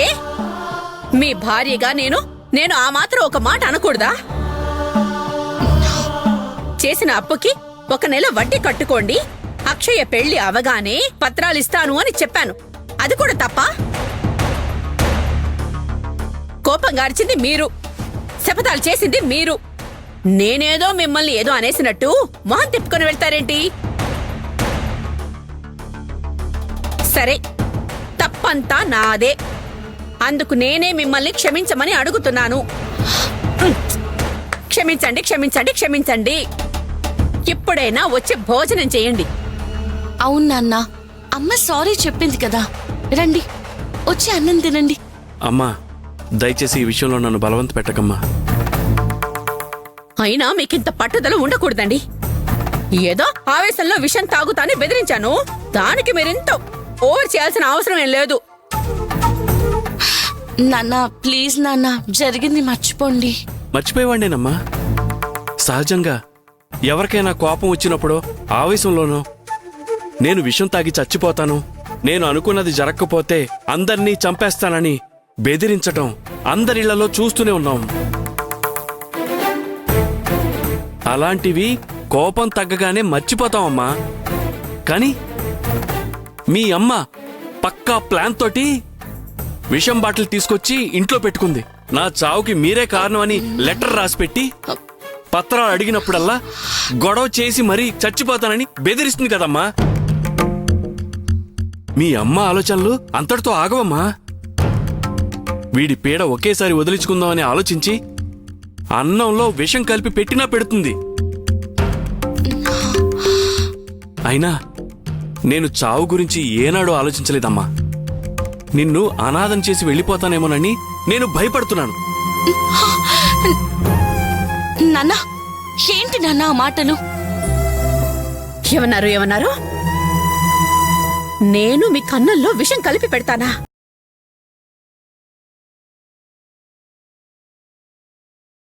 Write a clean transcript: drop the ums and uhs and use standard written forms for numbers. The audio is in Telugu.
ఏ మీ భార్యగా నేను ఆ మాత్రం ఒక మాట అనకూడదా? చేసిన అప్పుకి 1 నెల వడ్డీ కట్టుకోండి, అక్షయ పెళ్లి అవగానే పత్రాలిస్తాను అని చెప్పాను. అది కూడా తప్ప? కోపం గార్చింది మీరు, శపథాలు చేసింది మీరు. నేనేదో మిమ్మల్ని ఏదో అనేసినట్టు మొహం తిప్పుకొని వెళ్తారేంటి? సరే, తప్పంతా నాదే. అందుకు నేనే మిమ్మల్ని క్షమించమని అడుగుతున్నాను. క్షమించండి, క్షమించండి, క్షమించండి. ఇప్పుడైనా వచ్చి భోజనం చేయండి. అవును నాన్న, అమ్మ సారీ చెప్పింది కదా. రండి, వచ్చి అన్నం తినండి. అమ్మా, దయచేసి ఈ విషయంలో నన్ను బలవంత పెట్టకమ్మా. అయినా మీకింత పట్టుదల ఉండకూడదండి. ఏదో ఆవేశంలో విషం తాగుతాని బెదిరించాను, దానికి మీరింత ఓవర్ చేయాల్సిన అవసరం ఏం లేదు. నాన్న ప్లీజ్ నాన్న, జరిగింది మర్చిపోండి. మర్చిపోయేవాడినేనమ్మా. సహజంగా ఎవరికైనా కోపం వచ్చినప్పుడో ఆవేశంలోనో నేను విషం తాగి చచ్చిపోతాను, నేను అనుకున్నది జరగకపోతే అందర్నీ చంపేస్తానని బెదిరించటం అందరిళ్లలో చూస్తూనే ఉన్నాం. అలాంటివి కోపం తగ్గగానే మర్చిపోతామమ్మా. కానీ మీ అమ్మ పక్కా ప్లాన్ తోటి విషం బాటిల్ తీసుకొచ్చి ఇంట్లో పెట్టుకుంది. నా చావుకి మీరే కారణం అని లెటర్ రాసిపెట్టి పత్రాలు అడిగినప్పుడల్లా గొడవ చేసి మరీ చచ్చిపోతానని బెదిరిస్తుంది కదమ్మా. మీ అమ్మ ఆలోచనలు అంతటితో ఆగవమ్మా. వీడి పీడ ఒకేసారి వదిలించుకుందామని ఆలోచించి అన్నంలో విషం కలిపి పెట్టినా పెడుతుంది. అయినా నేను చావు గురించి ఏనాడూ ఆలోచించలేదమ్మా. నిన్ను అనాథం చేసి వెళ్ళిపోతానేమోనని నేను భయపడుతున్నాను. నాన్న, ఏంటి నాన్న ఆ మాటలు? ఏమన్నారు? నేను మీ కన్నుల్లో విషం కలిపి పెడతానా?